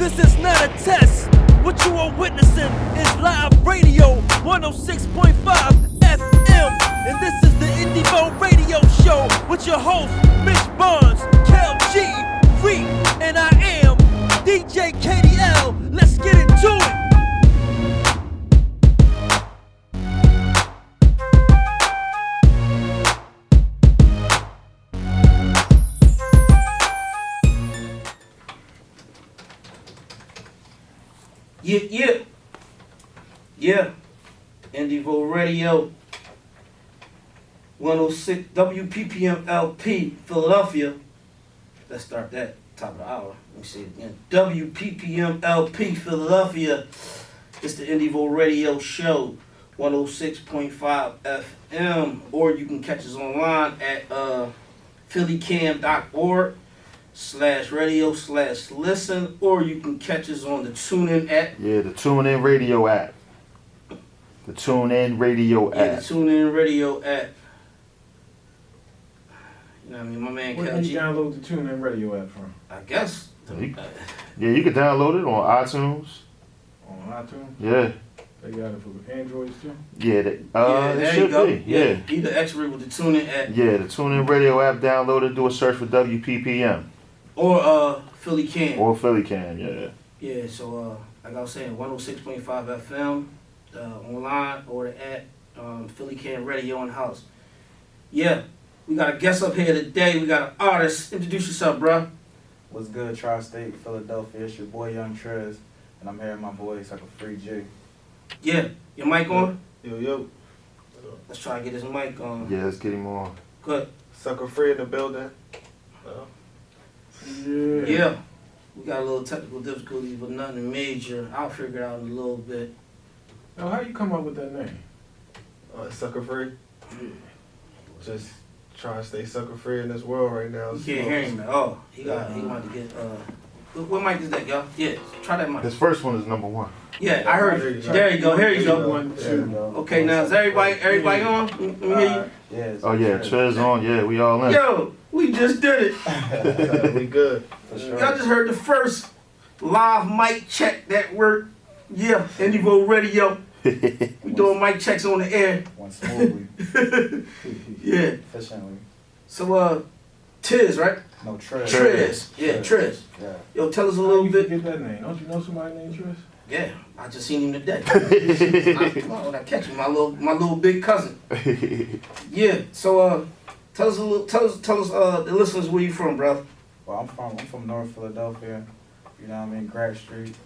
This is not a test. What you are witnessing is live radio 106.5 FM. And this is the Indieevo Radio Show with your host, Mitch Barnes, Kel G, Reek, and I am DJ KDL. Let's get into it. Yeah. Indieevo Radio 106 WPPM LP Philadelphia. Let's start that top of the hour. Let me say it again. WPPM LP Philadelphia. It's the Indieevo Radio Show 106.5 FM. Or you can catch us online at phillycam.org/radio/listen, or you can catch us on the TuneIn app. Yeah, the TuneIn Radio app. The TuneIn Radio app. Yeah, the TuneIn Radio app. You know what I mean? My man Where Kel can G. you download the TuneIn Radio app from? I guess. Yeah, you can download it on iTunes. On iTunes? Yeah. They got it for Androids too? Yeah, there it should you go. be. Yeah. Be the expert with the TuneIn app. Yeah, the TuneIn Radio app, download it, do a search for WPPM. Or Philly Can. Or Philly Can, yeah. Yeah, so like I was saying, 106.5 FM, online, or the app, Philly Can Radio in house. Yeah, we got a guest up here today. We got an artist. Introduce yourself, bro. What's good, Tri-State, Philadelphia? It's your boy, Young Trizz, and I'm here with my boy, Suckafree G. Yeah, your mic on? Yo. Let's try to get his mic on. Yeah, let's get him on. Good. Suckafree in the building. Yeah. We got a little technical difficulties, but nothing major. I'll figure it out in a little bit. Now, how you come up with that name? Suckafree. Yeah. Just trying to stay sucker-free in this world right now. You can't hear him, man. Oh, he wanted to get, what mic is that, y'all? Yeah, try that mic. His first one is number one. Yeah, I heard you. There you go, here you go. 1, 2. Okay, now is everybody on? Let me hear you. Yeah. Oh, yeah, Trizz on. Yeah, we all in. Yo, we just did it. We good. For sure. Y'all just heard the first live mic check that worked. Yeah, Indieevo Radio. We doing mic checks on the air. Went smoothly. Yeah. Efficiently. So, Trizz, right? No, Trizz. Trizz. Yeah, Trizz. Yeah. Yo, tell us a How little you bit. forget that name? Don't you know somebody named Trizz? Yeah, I just seen him today. Come on, when I catch him, my little big cousin. Yeah. So, tell us the listeners where you from, bro. Well, I'm from North Philadelphia. You know what I mean? Grad Street,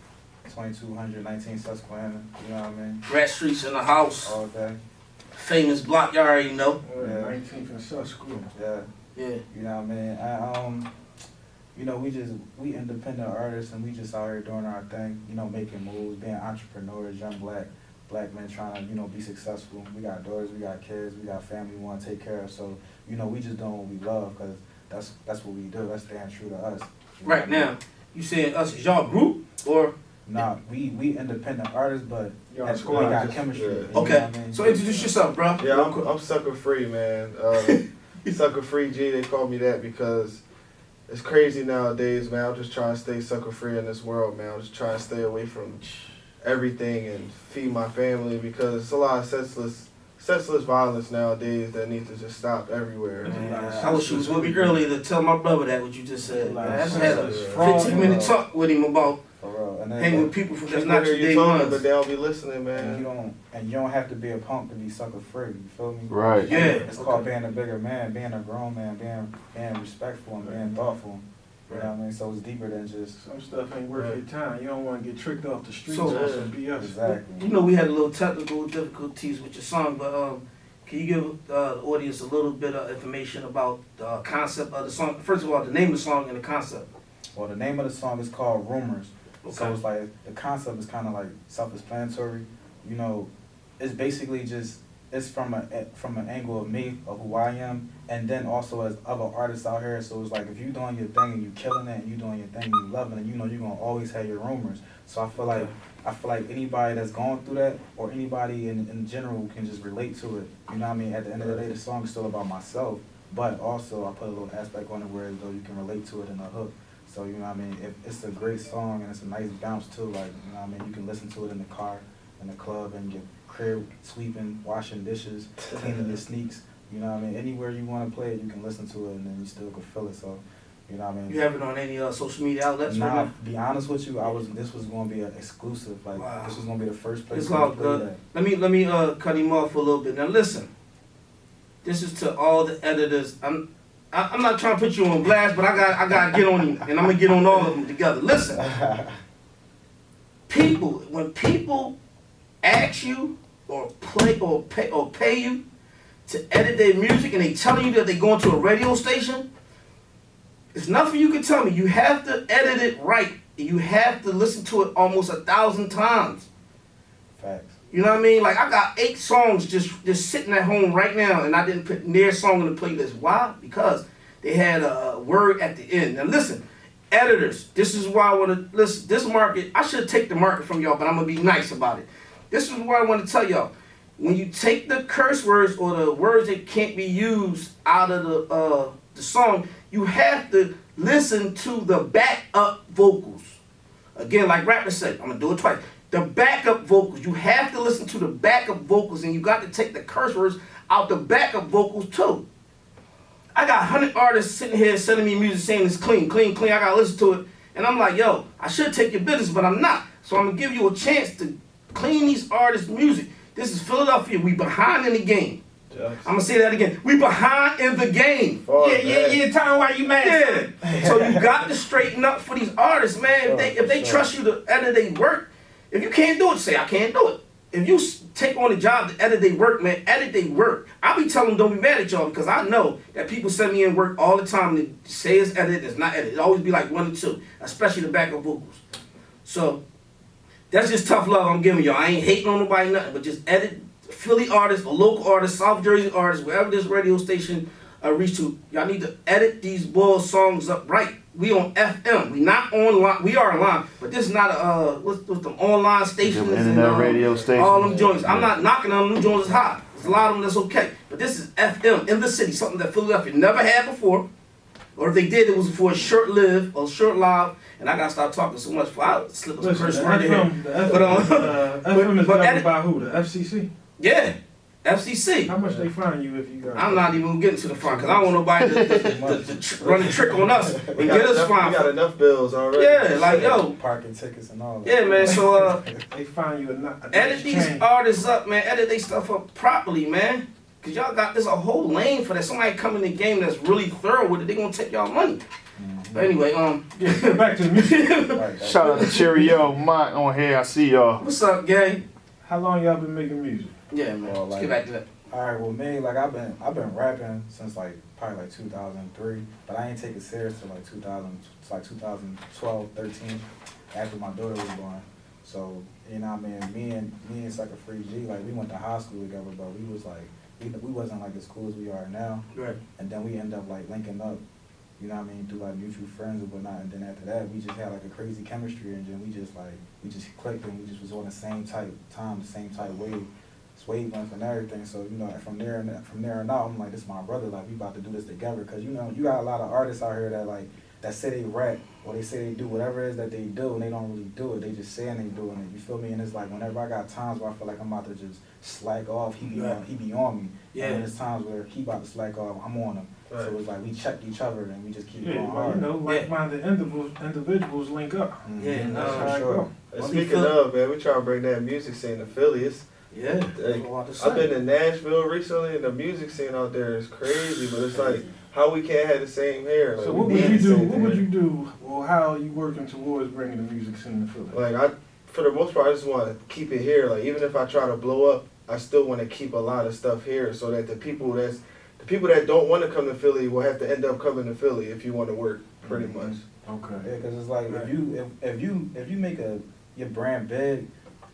2219 Susquehanna. You know what I mean? Rat Streets in the house. All day. Famous block, y'all already know. Yeah. 19th and Susquehanna. Yeah. Yeah. You know what I mean? You know, we independent artists, and we just out here doing our thing, you know, making moves, being entrepreneurs, young black men trying to, you know, be successful. We got daughters, we got kids, we got family we want to take care of. So, you know, we just doing what we love, because that's what we do. That's staying true to us. Right now, you saying us is y'all group or? Nah, we independent artists, but Y'all we squad, got just- chemistry. yeah. You know Okay, what I mean? so introduce yourself, bro. Yeah, I'm Sucker-Free, man. Sucker-Free G, they call me that because it's crazy nowadays, man. I'm just trying to stay sucker-free in this world, man. I'm just trying to stay away from everything and feed my family, because it's a lot of senseless violence nowadays that needs to just stop everywhere. I wish you was with me earlier to tell my brother that what you just said. Like, I just had a fraud, 15-minute talk with him about For real. And then, hanging with people from that's People not hear your you day talking, ones. but they don't be listening, and man. you don't have to be a punk to be sucker-free. You feel me? Right. Yeah. It's called being a bigger man, being a grown man, being respectful and being thoughtful. You know what I mean? So it's deeper than just... Some stuff ain't worth your time. You don't want to get tricked off the streets So- on some BS. Exactly. You know, we had a little technical difficulties with your song, but can you give the audience a little bit of information about the concept of the song? First of all, the name of the song and the concept. Well, the name of the song is called Rumors. So Okay. it's like, the concept is kind of like self-explanatory. You know, it's basically just, it's from an angle of me, of who I am, and then also as other artists out here. So it's like, if you doing your thing and you killing it, and you doing your thing and you loving it, you know you're gonna always have your rumors. So I feel like anybody that's going through that, or anybody in general, can just relate to it. You know what I mean? At the end of the day, the song is still about myself, but also I put a little aspect on it where though you can relate to it in the hook. So, you know what I mean? It's a great song and it's a nice bounce too. Like, you know what I mean? You can listen to it in the car, in the club, and your crib, sweeping, washing dishes, cleaning your sneaks. You know what I mean? Anywhere you want to play it, you can listen to it and then you still can feel it. So, you know what I mean? You have it on any social media outlets? Nah, right to be honest with you, this was going to be an exclusive. Like, Wow. This was going to be the first place It's to all play good. that. Let me cut him off for a little bit. Now listen, this is to all the editors. I'm not trying to put you on blast, but I got to get on him, and I'm gonna get on all of them together. Listen, when people ask you or pay you to edit their music, and they telling you that they going to a radio station, it's nothing you can tell me. You have to edit it right. You have to listen to it almost 1,000 times. Facts. You know what I mean? Like, I got 8 songs just sitting at home right now, and I didn't put their song on the playlist. Why? Because they had a word at the end. Now listen, editors, this is why I want to listen. This market, I should take the market from y'all, but I'm gonna be nice about it. This is what I want to tell y'all. When you take the curse words or the words that can't be used out of the song, you have to listen to the backup vocals. Again, like rappers say, I'm gonna do it twice. The backup vocals, you have to listen to the backup vocals, and you got to take the curse words out the backup vocals too. I got 100 artists sitting here sending me music saying it's clean, clean, clean. I gotta listen to it, and I'm like, yo, I should take your business, but I'm not. So I'm gonna give you a chance to clean these artists' music. This is Philadelphia. We behind in the game. I'm gonna say that again. We behind in the game. Yeah. Tell me why you mad. Yeah. So you got to straighten up for these artists, man. If they trust you to edit their work, if you can't do it, say I can't do it. If you take on the job to edit their work, man, edit their work. I be telling them don't be mad at y'all because I know that people send me in work all the time and they say it's edited, it's not edited. It always be like 1 or 2, especially the backup vocals. So that's just tough love I'm giving y'all. I ain't hating on nobody, nothing, but just edit Philly artists or local artists, South Jersey artists, wherever this radio station reach to. Y'all need to edit these boy songs up right. We on FM. We not online. We are online, but this is not a what's the online stations Internet radio station. all them joints. I'm not knocking on them joints is hot. There's a lot of them that's okay, but this is FM in the city, something that Philadelphia never had before, or if they did, it was for a short-lived or short-lived. And I gotta stop talking so much. I'll slip some curse right here. FM is governed by who? The FCC. Yeah. FCC. How much they fine you if you got? I'm not even getting to the front because I don't want nobody to run the trick on us and get us fined. We got enough bills already. Yeah, like yo. Parking tickets and all that. Yeah, man. So they fine you enough. edit these artists up, man. Edit their stuff up properly, man. Cause y'all got this a whole lane for that. Somebody come in the game that's really thorough with it, they gonna take y'all money. But anyway, yeah, back to the music. Shout out to Cheerio, Mont on here. I see y'all. What's up, gang? How long y'all been making music? Yeah, man. Well, Let's get back to that. All right, well, me, like I've been rapping since probably 2003, but I ain't take it serious till like 2012, 13, after my daughter was born. So you know, what I mean, me and Suckafree G, like we went to high school together, but we was like we wasn't like as cool as we are now. Right. And then we end up like linking up, you know what I mean, through like mutual friends and whatnot. And then after that, we just had like a crazy chemistry, and then we just clicked, and we just was on the same type time, the same type wavelength and everything. So you know, from there on out, I'm like, this is my brother. Like we about to do this together, because you know, you got a lot of artists out here that say they rap or they say they do whatever it is that they do, and they don't really do it. They just saying they doing it. You feel me? And it's like whenever I got times where I feel like I'm about to just slack off, he be on me. Yeah. And then there's times where he about to slack off, I'm on him. Right. So it's like we check each other and we just keep Yeah, going well, hard. you know, like-minded individuals link up. Yeah, no, That's how for I sure. go. And speaking of, man, we try to bring that music scene to Philly. Yeah. Like, I've I've been in Nashville recently, and the music scene out there is crazy. But it's like how we can't have the same hair. Like, So we what would need you the do? same What would hair. you do? Well, how are you working towards bringing the music scene to Philly? Like for the most part, I just want to keep it here. Like even if I try to blow up, I still want to keep a lot of stuff here, so that the people that don't want to come to Philly will have to end up coming to Philly if you want to work, pretty much. Okay. Yeah, because it's like if you make your brand big,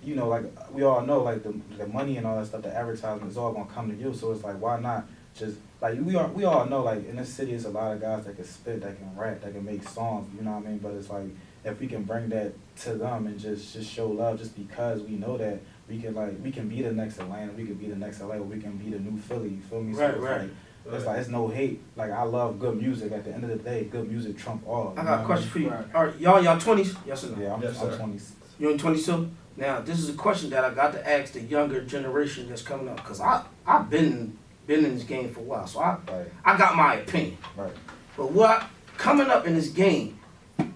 you know, like we all know, like the money and all that stuff, the advertisement is all gonna come to you. So it's like, why not just like we all know, like in this city, it's a lot of guys that can spit, that can rap, that can make songs. You know what I mean? But it's like if we can bring that to them and just show love, just because we know that we can be the next Atlanta, we can be the next LA, or we can be the new Philly. You feel me? So Right, it's right. like, It's like, it's no hate. Like, I love good music. At the end of the day, good music trump all. I got a question for you. Right. All right, y'all 20s? Yes or no? Yeah, Yes, I'm sir. 20. You in 22? Now, this is a question that I got to ask the younger generation that's coming up, because I've been in this game for a while, so Right, I got my opinion. right. But coming up in this game,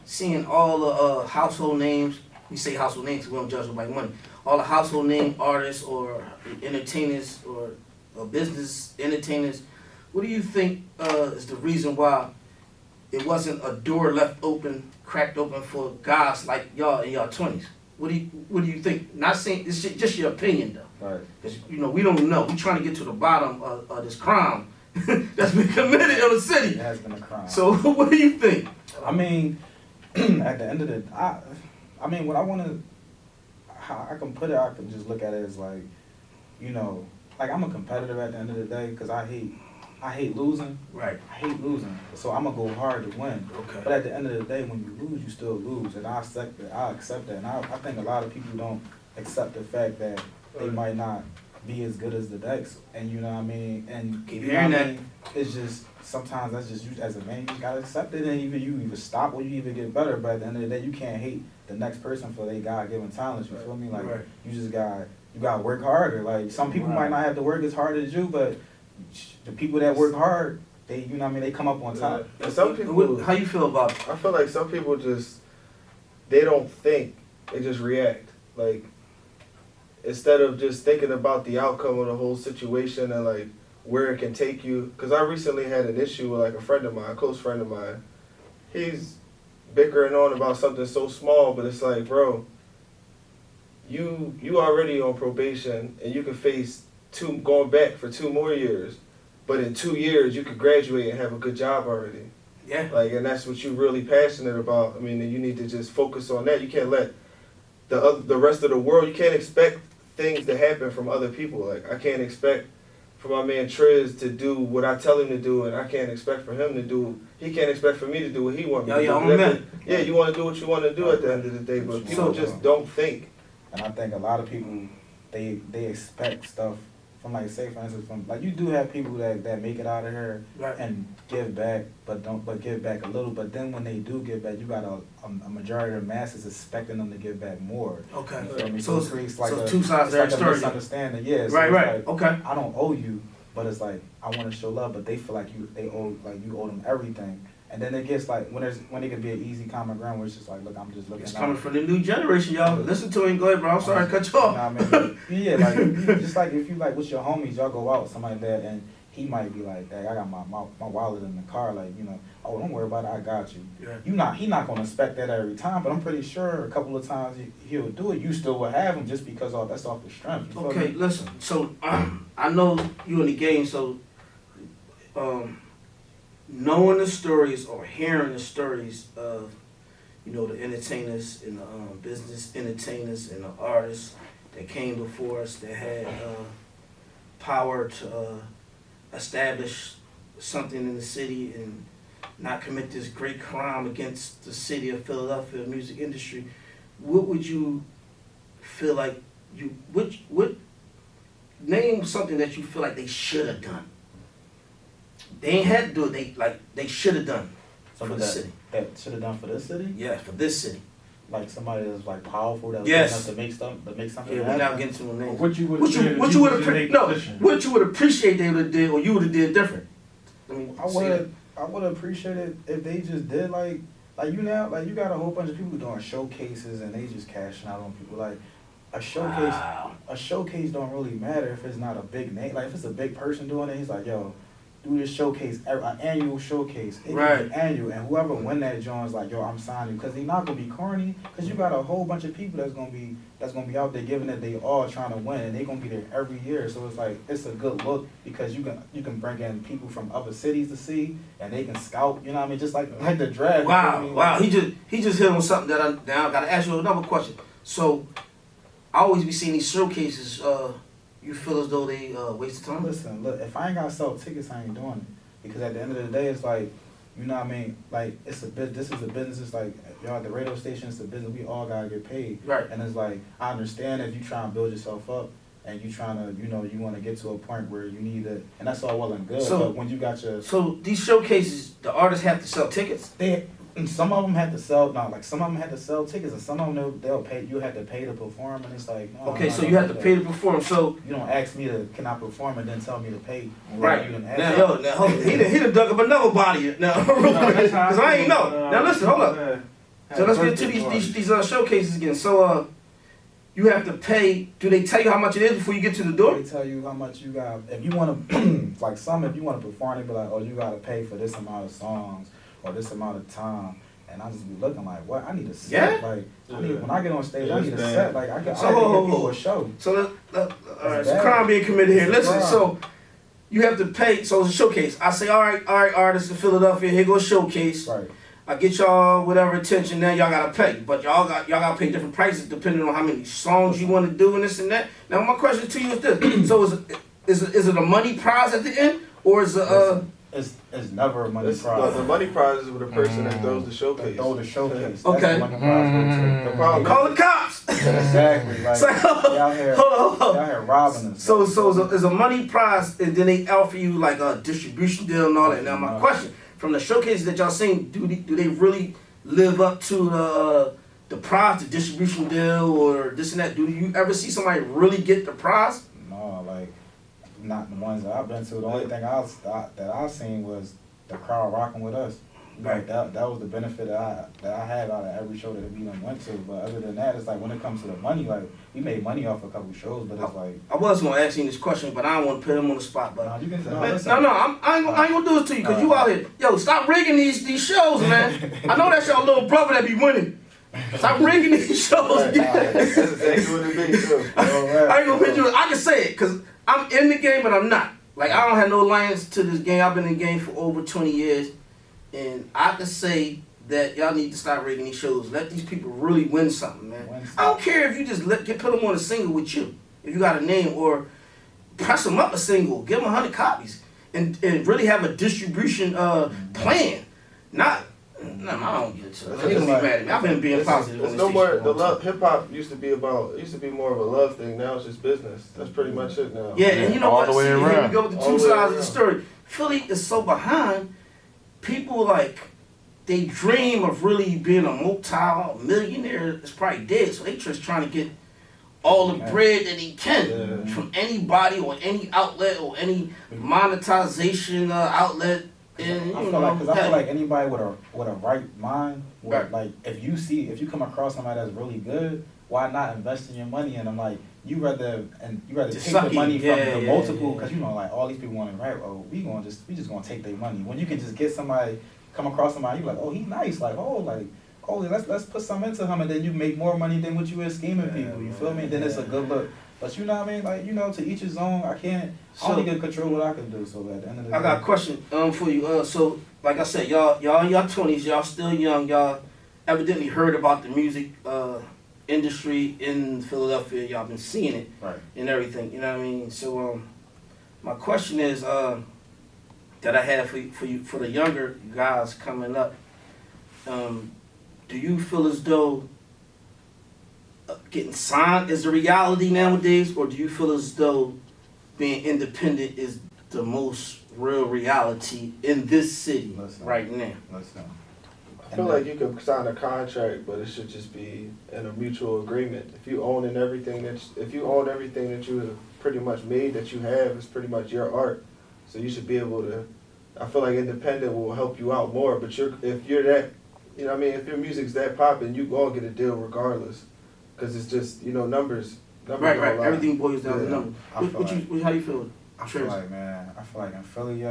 seeing all the household names, we say household names because we don't judge them by money, all the household name artists or entertainers or business entertainers, what do you think is the reason why it wasn't a door left open, cracked open for guys like y'all in y'all 20s? What do you think? Not saying this shit, just your opinion though. Right. Because we don't know. We trying to get to the bottom of this crime that's been committed in the It city. has been a crime. So what do you think? I mean, at the end of the, I mean, what I want to, how I can put it, I can just look at it as like, like I'm a competitor at the end of the day because I hate losing. Right. I hate losing, so I'm gonna go hard to win. Okay. But at the end of the day, when you lose, you still lose, and I accept that. And I think a lot of people don't accept the fact that they might not be as good as the Decks, and you know what I mean. And Keep you know hearing what I that. mean? It's just sometimes that's just you as a man. You just gotta accept it, and either you stop or you even get better. But at the end of the day, you can't hate the next person for their God-given talents. You feel me? Like Right. you gotta work harder. Like some people might not have to work as hard as you, but the people that work hard, they, you know what I mean, they come up on top. And some people, How you feel about it? I feel like some people just, they don't think, they just react. Like, instead of just thinking about the outcome of the whole situation and like where it can take you. Because I recently had an issue with like a friend of mine, a close friend of mine. He's bickering on about something so small, but it's like, bro, you already on probation and you can face going back for 2 more years. But in 2 years, you could graduate and have a good job already. Yeah. Like, and that's what you're really passionate about. I mean, you need to just focus on that. You can't let the rest of the world, you can't expect things to happen from other people. Like, I can't expect for my man Trizz to do what I tell him to do, and I can't expect for him to do, he can't expect for me to do what he wants me to do. I'm a man. Yeah, you want to do what you want to do at the end of the day, but people just don't think. And I think a lot of people, they expect stuff from, like, say for instance, from, like, you do have people that make it out of here Right. and give back, but give back a little. But then when they do give back, you got a majority of the masses expecting them to give back more. Okay. You feel me? So it creates like two sides of it's that like a story. misunderstanding. Yeah. So Right, it's right. like, Okay. I don't owe you, but it's like I want to show love, but they feel like you owe them everything. And then it gets like when it can be an easy common ground where it's just like, look, I'm just looking. It's out. coming from the new generation, y'all. Listen to it and go ahead, bro. I'm sorry to cut you off. Nah, man, yeah, like just like if you like with your homies, y'all go out with somebody like that, and he might be like, "Dang, I got my wallet in the car." Like, oh, don't worry about it, I got you. Yeah. He not gonna expect that every time, but I'm pretty sure a couple of times he'll do it. You still will have him just because that's off the strength. You feel Okay, me? listen. So I know you in the game, so knowing the stories or hearing the stories of, the entertainers and the business entertainers and the artists that came before us that had power to establish something in the city and not commit this great crime against the city of Philadelphia music industry, what would you feel like name something that you feel like they should have done? They ain't had to do it. They should have done for Something the city. that should have done for this city. Yeah, for this city. Like somebody that's like powerful that was Yes. enough to make something Yeah, we're happen. not getting to no names. What you would What you would have what you would appreciate they would have did, or you would have did different. I would appreciate it if they just did like you got a whole bunch of people doing showcases and they just cashing out on people. Like a showcase, Wow. a showcase don't really matter if it's not a big name. Like if it's a big person doing it, he's like, yo, do this showcase, an annual showcase. It Right. can be annual, and whoever win that joint is like, yo, I'm signing, because they're not gonna be corny, because you got a whole bunch of people that's gonna be out there giving it they all trying to win, and they gonna be there every year. So it's like it's a good look because you can bring in people from other cities to see, and they can scout. You know what I mean? Just like the draft. You know what I mean? Wow. He just hit on something that I gotta ask you another question. So I always be seeing these showcases. You feel as though they waste of time? Listen, look, if I ain't gotta sell tickets, I ain't doing it. Because at the end of the day, it's like, you know what I mean? Like, this is a business. It's like, y'all at the radio station, it's a business. We all gotta get paid. Right. And it's like, I understand if you try and build yourself up and you trying to, you want to get to a point where you need it, and that's all well and good. So- but when you got your, So these showcases, the artists have to sell tickets. and some of them had to sell, some of them had to sell tickets, and some of them they'll pay. You had to pay to perform, and it's like, no, Okay, I'm so not you have gonna to do pay to perform. So that. You don't ask me can I perform, and then tell me to pay. right You done now, ask yo, now hold on. He done dug up another body now, because I ain't know. Now listen, hold up. So let's get to these showcases again. So you have to pay. Do they tell you how much it is before you get to the door? They tell you how much you got. If you want to, like if you want to perform, they be like, oh, you got to pay for this amount of songs or this amount of time. And I just be looking like, what? I need a set. Yeah? Like, when I get on stage, I need a bad. set. Like, I can So, give people a show. So all right, It's so bad. crime being committed here. It's a Listen, crime. so you have to pay. So it's a showcase. I say, all right, artists in Philadelphia, here goes showcase. Right. I get y'all whatever attention. Now y'all gotta pay, but y'all gotta pay different prices depending on how many songs you want to do and this and that. Now my question to you is this: so is it a money prize at the end, or is it It's never a money It's, prize. the money prize is with the person that throws the showcase. Throw the showcase. Okay. That's the money prize. The problem call the cops? Exactly. Like, So- they out here, Hold on. they out here robbing us. So it's a money prize, and then they offer you like a distribution deal and all that. Now my question: from the showcases that y'all seen, do they really live up to the prize, the distribution deal, or this and that? Do you ever see somebody really get the prize? No, like, not the ones that I've been to. The only thing that I seen was the crowd rocking with us. Like that was the benefit that I had out of every show that we done went to. But other than that, it's like when it comes to the money, like we made money off a couple shows, but it's like I was gonna ask you this question, but I don't want to put him on the spot. But no, you can say Man, listen. I ain't gonna do it to you because you out here. Yo, stop rigging these shows, man. I know that's your little brother that be winning. Stop rigging these shows. That's exactly what it be too. I ain't gonna put you. I can say it because I'm in the game, but I'm not. Like I don't have no alliance to this game. I've been in the game for over 20 years, and I can say that y'all need to stop rigging these shows. Let these people really win something, man. I don't care if you just put them on a single with you, if you got a name, or press them up a single, give them 100 copies, and really have a distribution plan. No, I don't get it. They gonna be mad at me. I've been being positive. It's no more. The love hip hop used to be more of a love thing. Now it's just business. That's pretty much it now. Yeah, and you know all what? the way See, here around. we go with the All two the way sides of the around. story. Philly is so behind. People like they dream of really being a multi-millionaire. It's probably dead. So they just trying to get all the bread that he can from anybody or any outlet or any monetization outlet. And I feel like anybody with a right mind, like if you come across somebody that's really good, why not invest in your money in them? Like you rather Just take suck the it. money from the Yeah, multiple, yeah. because like all these people want to rap. Oh, we just gonna take their money. When you can just get somebody, come across somebody, you like, oh, he's nice. Like let's put something into him, and then you make more money than what you were scheming people. You feel me? Then it's a good look. But you know what I mean? Like, to each his own. I only can control what I can do. So at the end of the day, I got a question for you. So like I said, y'all in your 20s, y'all still young. Y'all evidently heard about the music industry in Philadelphia. Y'all been seeing it and everything. You know what I mean? So my question is that I have for you for the younger guys coming up. Do you feel as though getting signed is a reality nowadays, or do you feel as though being independent is the most real reality in this city right now? I feel like you could sign a contract, but it should just be in a mutual agreement. If you own everything that you have pretty much made, that you have, it's pretty much your art. So you should be able to. I feel like independent will help you out more. But if you're that, you know what I mean, if your music's that popping, you gonna get a deal regardless. Because it's just, numbers. Right. Everything boils down to numbers. How you feel? I feel like in Philly,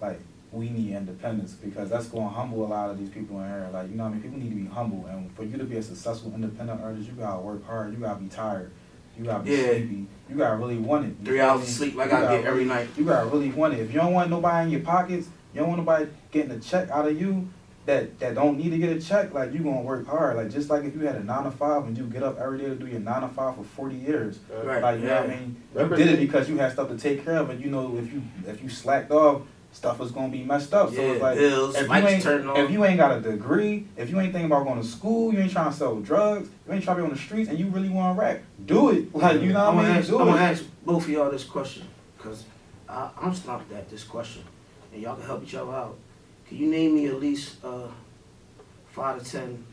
like we need independence, because that's going to humble a lot of these people in here. Like, you know what I mean? People need to be humble, and for you to be a successful independent artist, you gotta work hard. You gotta be tired. You gotta be sleepy. You gotta really want it. 3 hours of sleep like I get every night. You gotta really want it. If you don't want nobody in your pockets, you don't want nobody getting a check out of you that don't need to get a check, like, you gonna work hard. Like, just like if you had a 9 to 5 and you get up every day to do your 9 to 5 for 40 years. Right. Like, you know what I mean? You did it because you had stuff to take care of, and if you slacked off, stuff is gonna be messed up. So it's like bills, if you ain't got a degree, if you ain't thinking about going to school, you ain't trying to sell drugs, you ain't trying to be on the streets, and you really want to rap, do it. Like, you know what I mean? I'm gonna ask both of y'all this question, cause I'm stumped at this question, and y'all can help each other out. Can you name me at least 5 to 10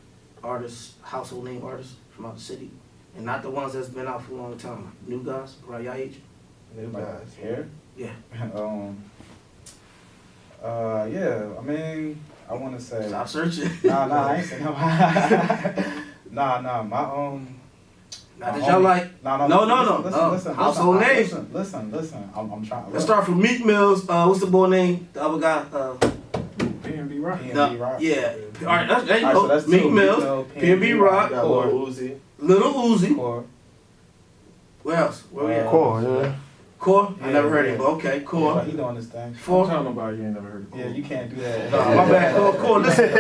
artists, household name artists from out the city, and not the ones that's been out for a long time, new guys, right? Y'all age? New guys. Here? Yeah. Yeah, I mean, I want to say. Stop searching. Nah, I ain't saying no. Nah, my Now, did y'all like? No. Listen, household names. Listen. I'm trying. Let's start from Meek Mills. What's the boy name? The other guy. P&B Rock. Yeah. All right, there you go. So that's Meek Mills, P&B Rock, Lil Uzi. Little Uzi. Core. Where else? Where we at? Core, yeah. Core? I never heard yeah. him, but okay, Core. Yeah, he doing this thing. I'm 4. talking about you ain't never heard of Core. Yeah, you can't do that. No, my bad. Core, listen. You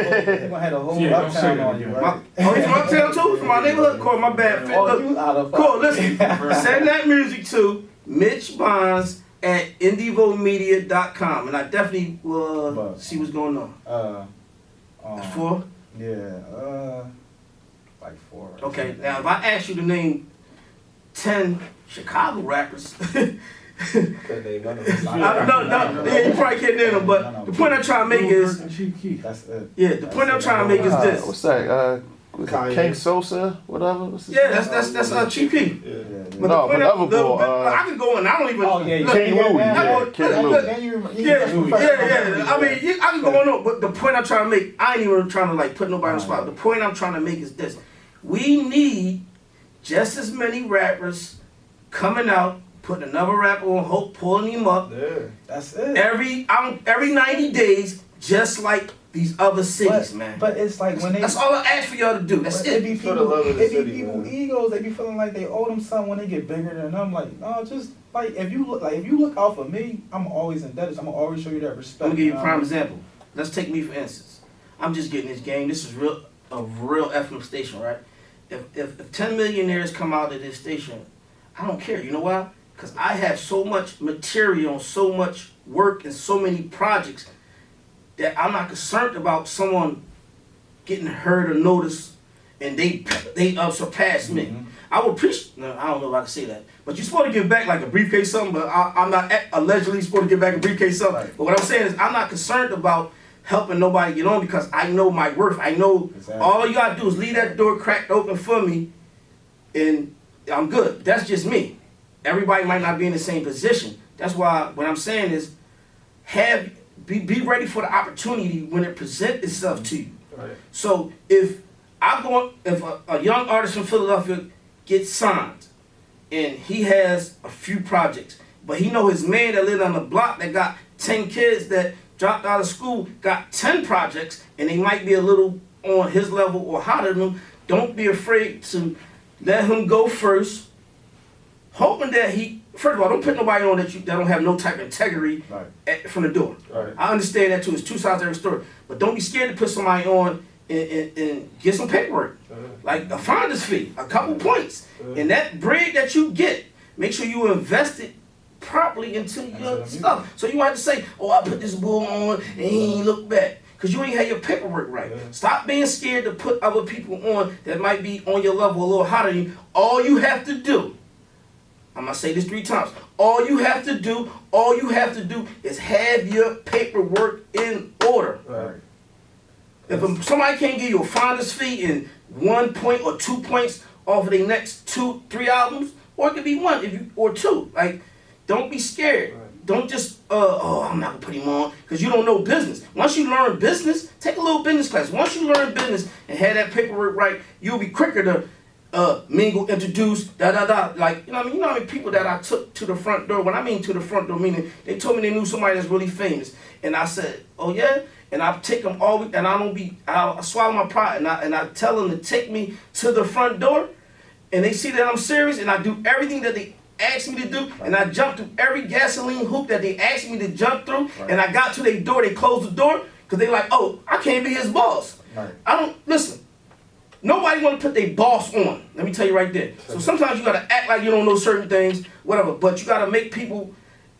gonna have a whole Yeah, don't say uptown that on you, again. right? Oh, he's from uptown too? From my neighborhood? Core, my bad. Oh, Look, you out of Core, listen. Send that music to Mitch Bonds at indievomedia.com, and I definitely will see what's going on. That's 4? Yeah, like 4. Okay, now if I ask you to name 10 Chicago rappers, Couldn't name none of them. yeah, you probably can't name them, but the point I'm trying to make is, That's it. yeah, the point I'm trying to make is this. What's that? King Sosa, whatever. What's his Yeah, name? that's Chief. Yeah. But No, the point but other boy, I can go in. I don't even. Oh, yeah, look, King Louis, yeah, King Louis. Yeah. I mean, I can go on. But the point I'm trying to make, I ain't even trying to like put nobody on the spot. The point I'm trying to make is this: we need just as many rappers coming out, putting another rapper on Hope, pulling him up Yeah. That's it. every 90 days, just like these other cities, man. But it's like when they. That's all I ask for y'all to do. That's It it. be For the love of the people city, man. egos. They be feeling like they owe them something when they get bigger than them. Like, no, just like if you look out for me, I'm always indebted. I'm gonna always show you that respect. I'm gonna give you a prime example. Let's take me for instance. I'm just getting this game. This is a real FM station, right? If 10 millionaires come out of this station, I don't care. You know why? Because I have so much material, so much work, and so many projects that I'm not concerned about someone getting heard or noticed and they surpass me. Mhm. I would appreciate. No, I don't know if I can say that, but you're supposed to give back like a briefcase something. But I'm not allegedly supposed to give back a briefcase something. Right. But what I'm saying is I'm not concerned about helping nobody get on because I know my worth. I know Exactly. all you gotta do is leave that door cracked open for me, and I'm good. That's just me. Everybody might not be in the same position. That's why what I'm saying is be ready for the opportunity when it presents itself to you. Right. So if a young artist from Philadelphia gets signed and he has a few projects, but he know his man that lived on the block that got 10 kids that dropped out of school got 10 projects and they might be a little on his level or hotter than him, don't be afraid to let him go first, hoping that first of all, don't put nobody on that don't have no type of integrity from the door. Right. I understand that too. It's two sides to every story. But don't be scared to put somebody on and get some paperwork. Like a finder's fee, a couple points. And that bread that you get, make sure you invest it properly into your stuff. So you don't have to say, oh, I put this bull on and he ain't look back. Because you ain't had your paperwork right. Stop being scared to put other people on that might be on your level a little hotter than you. All you have to do, I'm going to say this 3 times. All you have to do is have your paperwork in order. Right. If somebody can't give you a finder's fee and 1 point or 2 points off of their next 2-3 albums, or it could be 1 or 2. Like, don't be scared. Right. Don't just, I'm not going to put him on because you don't know business. Once you learn business, take a little business class. Once you learn business and have that paperwork right, you'll be quicker to mingle, introduce, like, you know how many people that I took to the front door. When I mean to the front door, meaning they told me they knew somebody that's really famous, and I said, oh yeah, and I take them all, and I'll swallow my pride, and I tell them to take me to the front door, and they see that I'm serious, and I do everything that they asked me to do, and I jump through every gasoline hoop that they asked me to jump through, and I got to their door, they closed the door, because they like, oh, I can't be his boss. Right. Listen. Nobody want to put their boss on. Let me tell you right there. So sometimes you got to act like you don't know certain things, whatever. But you got to make people,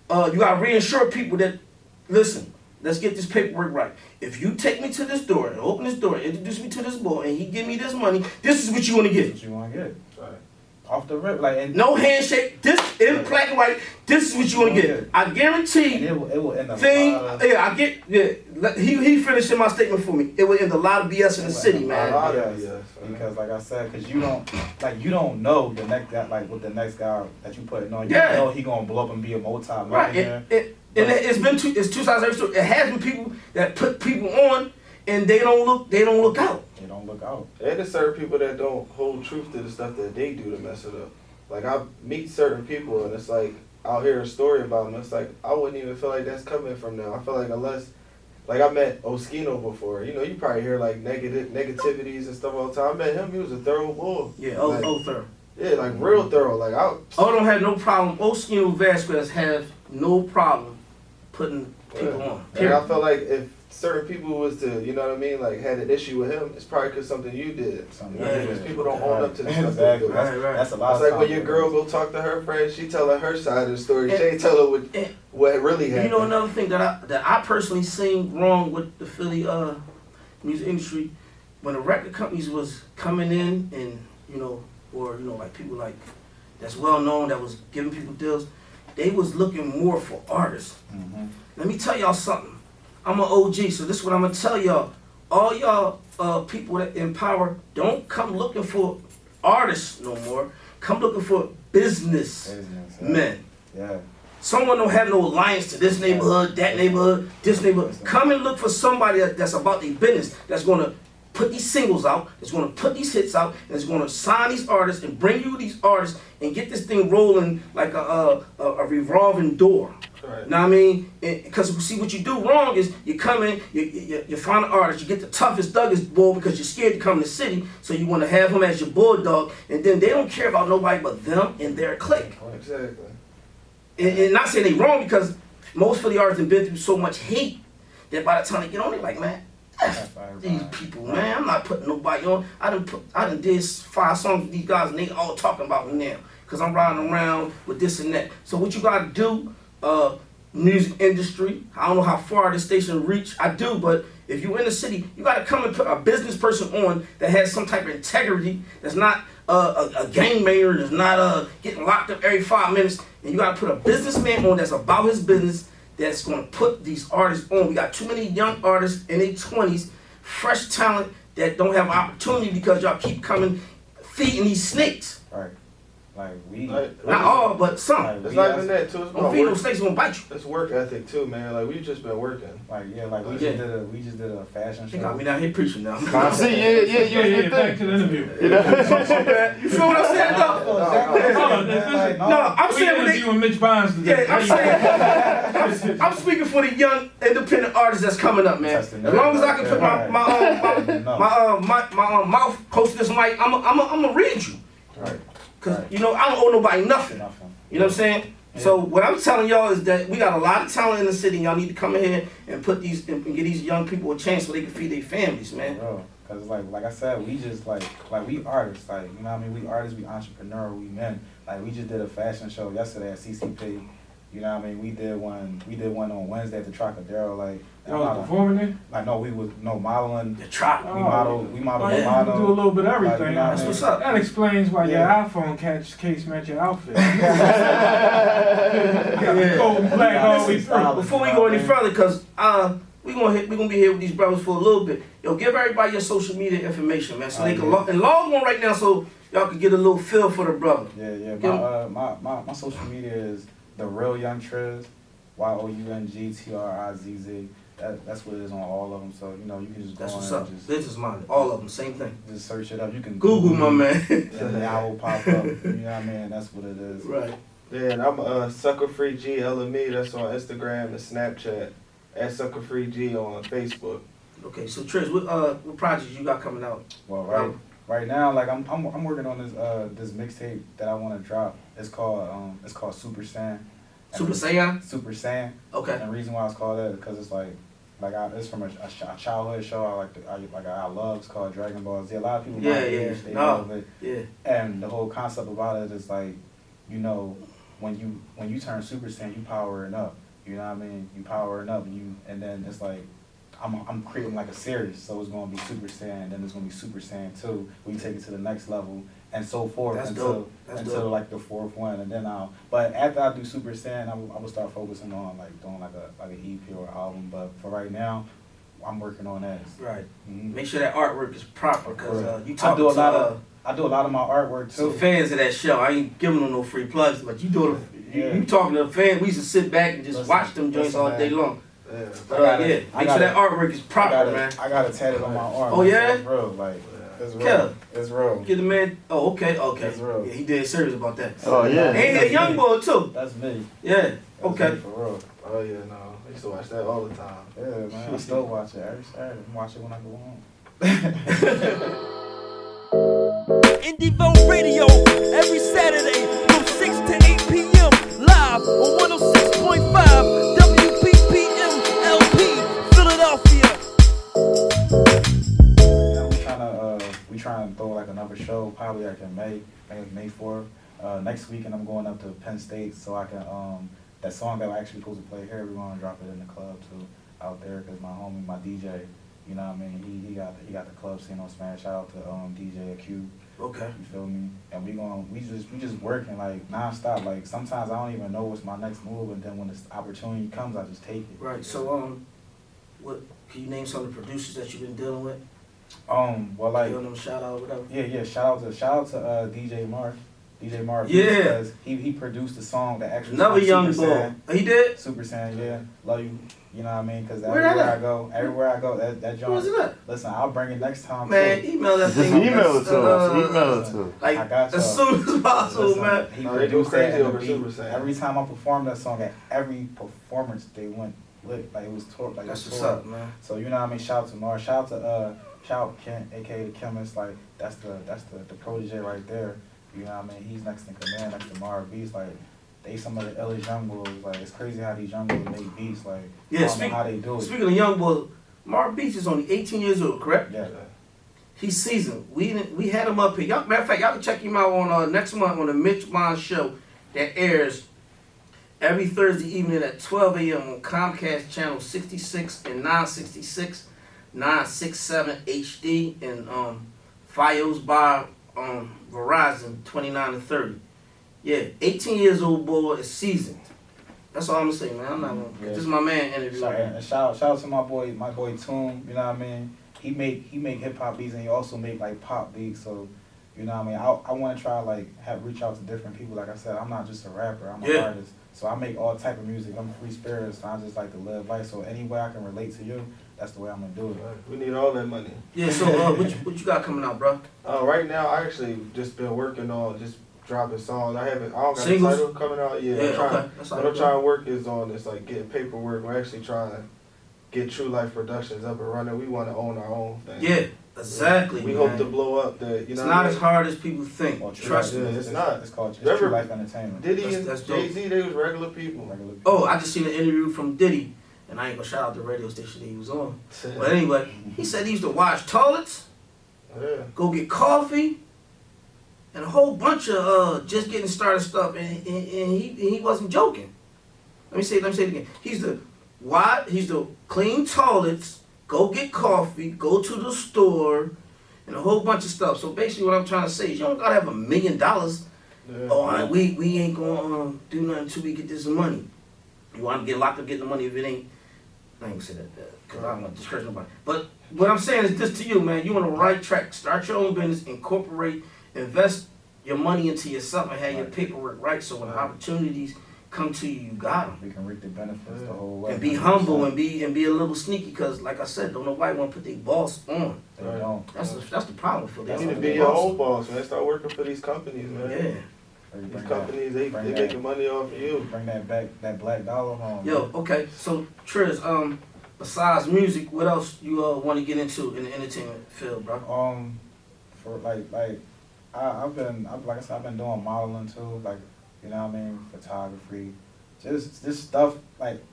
you got to reassure people that listen, let's get this paperwork right. If you take me to this door and open this door, introduce me to this boy, and he give me this money, this is what you want to get. That's what you want to get. Right. Off the rip, like and no handshake. This in black and white. This is what you want to get. I guarantee. It will end up. I get. Yeah, he finishing my statement for me. It will end a lot of BS in the city, man. A lot of BS. Because, like I said, because you don't know the next guy, like with the next guy that you putting on. You know he gonna blow up and be a multi-millionaire. Right. It's 2002. It has been people that put people on, and they don't look out. They don't look out. And there's certain people that don't hold truth to the stuff that they do to mess it up. Like, I meet certain people, and it's like, I'll hear a story about them. It's like, I wouldn't even feel like that's coming from them. I feel like unless, like, I met Oskino before. You know, you probably hear, like, negativities and stuff all the time. I met him. He was a thorough bull. Yeah, like, thorough. Yeah, like, real thorough. Like, don't have no problem. Oskino Vasquez have no problem putting people on. And I feel like if certain people was to, you know what I mean, like had an issue with him, it's probably because something you did. Because people don't own up to the stuff they do. That's a lot. It's like when your girl go talk to her friend, she tell her side of the story. She ain't tell her what really happened. You know another thing that I personally seen wrong with the Philly music industry, when the record companies was coming in and like people like that's well known that was giving people deals, they was looking more for artists. Mm-hmm. Let me tell y'all something. I'm an OG, so this is what I'm gonna tell y'all. All y'all people that in power, don't come looking for artists no more. Come looking for businessmen. Yeah. Someone don't have no alliance to this neighborhood, that neighborhood, this neighborhood. Come and look for somebody that's about their business, that's gonna put these singles out, that's gonna put these hits out, and that's gonna sign these artists and bring you these artists and get this thing rolling like a revolving door. Right. Know what I mean? Because see, what you do wrong is you come in, you find an artist, you get the toughest, doggest bull because you're scared to come to the city, so you want to have him as your bulldog, and then they don't care about nobody but them and their clique. Exactly. And not saying they wrong, because most Philly artists have been through so much hate that by the time they get on, they like, man, F these people, man. I'm not putting nobody on. I done did 5 songs with these guys, and they all talking about me now because I'm riding around with this and that. So what you gotta do? Music industry. I don't know how far this station reach. I do, but if you're in the city, you got to come and put a business person on that has some type of integrity. That's not a gang mayor. That's not getting locked up every 5 minutes. And you got to put a businessman on that's about his business. That's going to put these artists on. We got too many young artists in their 20s, fresh talent that don't have opportunity because y'all keep coming feeding these snakes. Right. Like not all, but some. It's not even that too. It's don't feed those snakes, gonna bite you. It's work ethic too, man. Like we just been working. We just did a fashion show. They got me down here preaching now. Yeah. Back to the interview. You feel what I'm saying? No, I'm saying when you and Mitch Bonds today. Yeah, I'm saying. I'm speaking for the young independent artists that's coming up, man. As long as I can put my mouth close to this mic, I'm gonna read you. Right. Cause I don't owe nobody nothing. You know what I'm saying? Yeah. So what I'm telling y'all is that we got a lot of talent in the city. Y'all need to come in here and put these and get these young people a chance so they can feed their families, man. Bro, cause like I said, we just like we artists, like you know what I mean. We artists, we entrepreneur, we men. Like we just did a fashion show yesterday at CCP. You know what I mean? We did one on Wednesday at the Trocadero. Like y'all was performing there? Like no, we was modeling. The Trop. We modeled. You do a little bit of everything. Like, that's what's up. That explains why your iPhone case match your outfit. Gold and black all the way through. Before we go any further, cause we gonna be here with these brothers for a little bit. Yo, give everybody your social media information, man, so they can log on right now, so y'all can get a little feel for the brother. Yeah. My social media is The Real Young Trizz, YOUNGTRIZZ. That's what it is on all of them. So you can just go on. That's what's up. Business minded, all of them, same thing. Just search it up. You can Google my man. And I will pop up. You know what I mean? That's what it is. Right. Yeah, and I'm Suckafree G LME. That's on Instagram and Snapchat. At Suckafree G on Facebook. Okay, so Trizz, what projects you got coming out? Well, right now, like I'm working on this mixtape that I want to drop. It's called Super Saiyan. Super Saiyan? Super Saiyan. Okay. And the reason why it's called that is because it's it's from a childhood show I love. It's called Dragon Ball Z. A lot of people might age, they love it. Yeah. And the whole concept about it is like, when you turn Super Saiyan, you powering up. you know what I mean? You powering up, and then it's like, I'm creating like a series, so it's gonna be Super Saiyan, then it's gonna be Super Saiyan 2. We take it to the next level, and so forth That's until dope. That's until dope. like the fourth one, and then but after I do Super Saiyan, I will start focusing on like doing like an EP or album. But for right now, I'm working on that. Right. Mm-hmm. Make sure that artwork is proper, cause you I talking do a to lot of my artwork some too. fans of that show. I ain't giving them no free plugs, but you do Yeah. you talking to fans. We used to sit back and just watch them joints all day long. Yeah. But make sure that artwork is proper, man. I got it tatted on my arm. Oh, yeah? It's real, like it's real. Kev. It's real. Get the man. Oh, okay. That's real. Yeah, he dead serious about that. Oh, yeah. And he a young boy too. That's me. Yeah. That's Okay. me for real. Oh yeah, no. I used to watch that all the time. Yeah, man. I still watch it every Saturday. I watch it when I go home. Indieevo Radio every Saturday from 6 to 8 p.m. live on 106.5 WPPM LP, Philadelphia. Yeah, we trying to throw like another show probably like in May 4th. Next weekend I'm going up to Penn State so I can that song that I actually supposed to play here, we're gonna drop it in the club too out there because my homie, my DJ, you know what I mean, he got the club scene on Smash. Shout out to DJ Q. Okay. You feel me? And we just working like nonstop. Like sometimes I don't even know what's my next move, and then when this opportunity comes, I just take it. Right. So what can you name some of the producers that you've been dealing with? Well, like Giving them a shout out or whatever. yeah. Shout out to DJ Mark. DJ Mark. Yeah. Because he produced the song that actually. Another young Super boy. Saiyan. He did. Super Saiyan, yeah. Love you. You know what I mean? Because Where that at? everywhere I go, that Where's joint. it at? Listen, I'll bring it next time. Man, too. email that Just thing. email it to us. Email it to us. Like I got as y'all. soon as possible, Listen, man. He No, they do produced crazy that over and Super Saiyan. every time I performed that song, at every performance they went lit, like it was tore, like That's it what's was tore. up, man. So you know what I mean? Shout out to Mar, shout out Kent, aka the Chemist, like that's the protege right there. You know what I mean? He's next in command, next to Mar Beats, like they some of the illest young boys. Like it's crazy how these young boys make beats, like Yeah, I don't know how they do it. Speaking of young boys, Mark Beach is only 18 years old, correct? Yeah. He's seasoned. We had him up here. Y'all, matter of fact, y'all can check him out on next month on the Mitch Bond show that airs every Thursday evening at 12 a.m. on Comcast channel 66 and 966, 967 HD, and Fios by Verizon 29 and 30. Yeah, 18 years old boy is seasoned. That's all I'm gonna say, man. I'm not gonna. Yeah. This is my man interview. Shout out to my boy Toom. You know what I mean? He make hip hop beats and he also make like pop beats. So you know what I mean? I want to try like reach out to different people. Like I said, I'm not just a rapper. I'm an artist. So I make all type of music. I'm a free spirit. So I just like to live life. So any way I can relate to you, that's the way I'm gonna do it. We need all that money. Yeah. So what you got coming out, bro? Right now, I actually just been working on just dropping songs. I don't got Singles? a title coming out yet. Yeah, I'm trying, okay. That's all what I'm good. trying to work is on this, like getting paperwork. We're actually trying to get True Life Productions up and running. We want to own our own thing. Yeah, exactly. We man. hope to blow up the. You It's know not what I as mean? hard as people think. Well, Trust me. Yeah, it's not. It's called Remember- True Life Entertainment. Diddy That's and dope. Jay-Z, they was regular people. Regular people. Oh, I just seen an interview from Diddy, and I ain't gonna shout out the radio station that he was on. But anyway, he said he used to wash toilets, Yeah. go get coffee, and a whole bunch of just getting started stuff, and he wasn't joking. Let me say it again. He's the clean toilets, go get coffee, go to the store, and a whole bunch of stuff. So basically, what I'm trying to say is, you don't gotta have $1 million. Yeah. Oh, we ain't gonna do nothing until we get this money. You want to get locked up getting the money if it ain't. I ain't gonna say that because I don't want to discourage nobody. But what I'm saying is this to you, man. You on the right track. Start your own business, incorporate, invest your money into yourself, and have your paperwork right. So when opportunities come to you, you got them. We can reap the benefits the whole way. And be humble and be a little sneaky, because like I said, don't nobody want to put their boss on. They don't. That's the problem for You them. need to be your own boss, man. Start working for these companies, man. Yeah. These companies, they making money off of you. Bring that black dollar home. Yo, okay. So Trizz, besides music, what else you want to get into in the entertainment field, bro? For I've been doing modeling too, like, you know what I mean, photography, just stuff like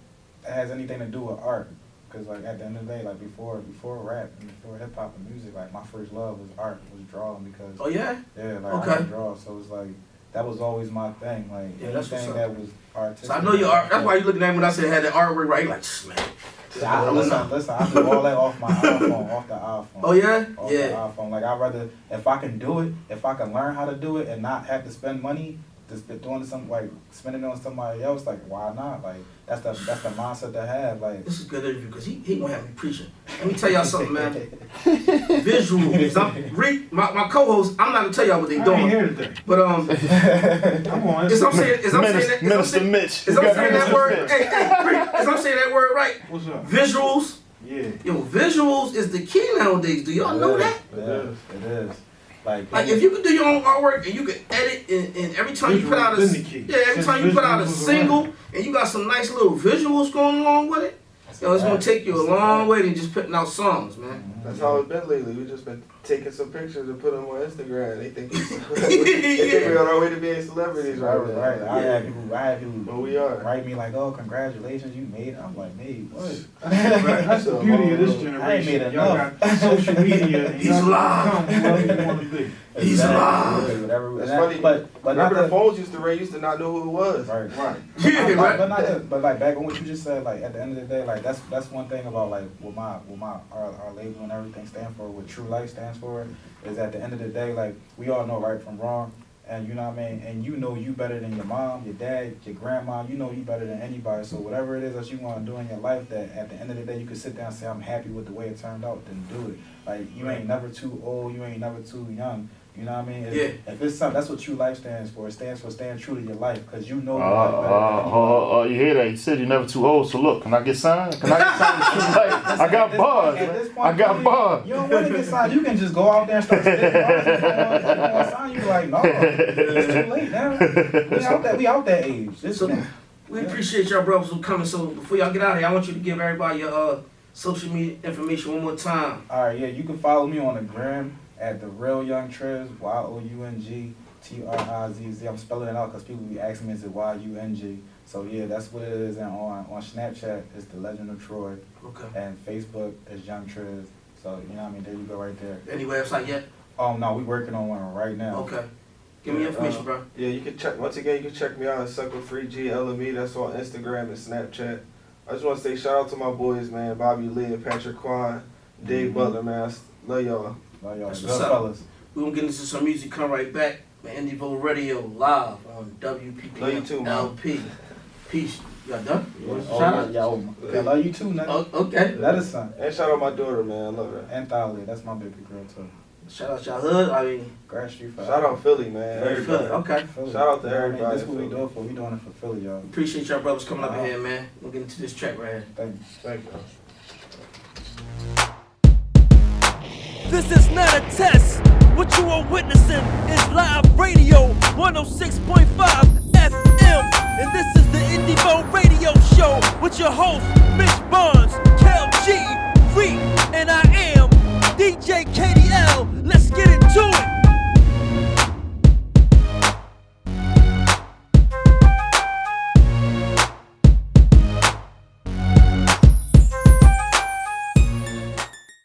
that has anything to do with art. Cause like at the end of the day, like before rap and before hip hop and music, like my first love was art, was drawing because Oh yeah. yeah, like Okay. I can draw, so it's like that was always my thing. Like Yeah, that's what's anything up. that was artistic. So I know your art. That's why you looking at me when I said had that artwork right. You like, man. Listen, I do all that off my iPhone, off the iPhone. Oh yeah, Off the iPhone. Like I'd rather, if I can do it, if I can learn how to do it and not have to spend money, just doing something like spending it on somebody else, like why not? Like that's the mindset to have. Like This is a good interview because he gonna have me preaching. Let me tell y'all something, man. Visuals. My co-host, I'm not gonna tell y'all what they I doing. ain't here today. But I'm on. is I'm saying that Minister Mitch. is I'm saying that word? Hey, Rick, is I'm saying that word right? What's up? Visuals. Yeah. Yo, visuals is the key nowadays. Do y'all know that? It is. Like If you can do your own artwork and you can edit and every time you put out Visuals been the key. every time you put out a Visuals was single around. and you got some nice little visuals going along with it, yo, it's gonna take you a long way than just putting out songs, man. That's how it's been lately. We just been taking some pictures and put them on Instagram. They think we're on our way to being celebrities right now. Right. I had people But we are. write me like, oh, congratulations, you made it. I'm like, made what? That's the beauty of this I ain't generation. made Y'all enough. got social media. And He's y'all alive. become whoever you want to be. He's alive. Whatever. That's And funny. But Remember not the phones used to ring, used to not know who it was. Right. Yeah, right. But not just, but like back on what you just said, like at the end of the day, like that's one thing about like what our label and everything stand for, what True Life stands for, is at the end of the day, like we all know right from wrong, and you know what I mean, and you know you better than your mom, your dad, your grandma, you know you better than anybody. So whatever it is that you want to do in your life, that at the end of the day you can sit down and say I'm happy with the way it turned out, then do it. Like you ain't never too old, you ain't never too young. You know what I mean? If it's something, that's what True Life stands for. It stands for staying true to your life, because you know your life better than anybody. You hear that? He said you're never too old. So look, can I get signed? Can I get signed to True Life? I got bars, At man. this point, I got bars. You don't want to get signed. You can just go out there and start spitting bars. If you want to sign, you like, no, it's too late now. We out that age. So we appreciate y'all brothers for coming. So before y'all get out of here, I want you to give everybody your social media information one more time. All right, yeah, you can follow me on the gram at the Real Young Trizz, YOUNG TRIZZ. I'm spelling it out because people be asking me, is it YUNG? So yeah, that's what it is. And on Snapchat, it's The Legend of Troy. Okay. And Facebook is Young Trizz. So you know what I mean. There you go, right there. Any website yet? No, we working on one right now. Okay. Give me your information, bro. Yeah, you can check. Once again, you can check me out at Suckafree GLME. That's on Instagram and Snapchat. I just want to say shout out to my boys, man, Bobby Lee and Patrick Quan, Dave Butler, man. Love y'all. Love y'all. That's Good what's up. fellas. We're gonna get into some music, come right back. Man, Indieevo Radio live on WPPM Love you too, man. LP. Peace. Y'all done? Oh, Shout out? yeah, I love you too, Nut. Oh, okay. That is son. And shout out my daughter, man. I love her. And Thalia, that's my baby girl too. Shout out y'all hood. I mean, Grass Street for Shout out Philly, man. very Philly. Okay. Philly. Shout out to You know what I mean? everybody This is what we in do it for. We doing it for Philly, y'all. Appreciate y'all brothers coming up in here, man. We'll get into this track right here. Thank you. Thank you. This is not a test. What you are witnessing is live radio 106.5 FM. And this is the Indieevo Radio Show with your host, Mitch Barnes, Kel G, Reek, and I am DJ K.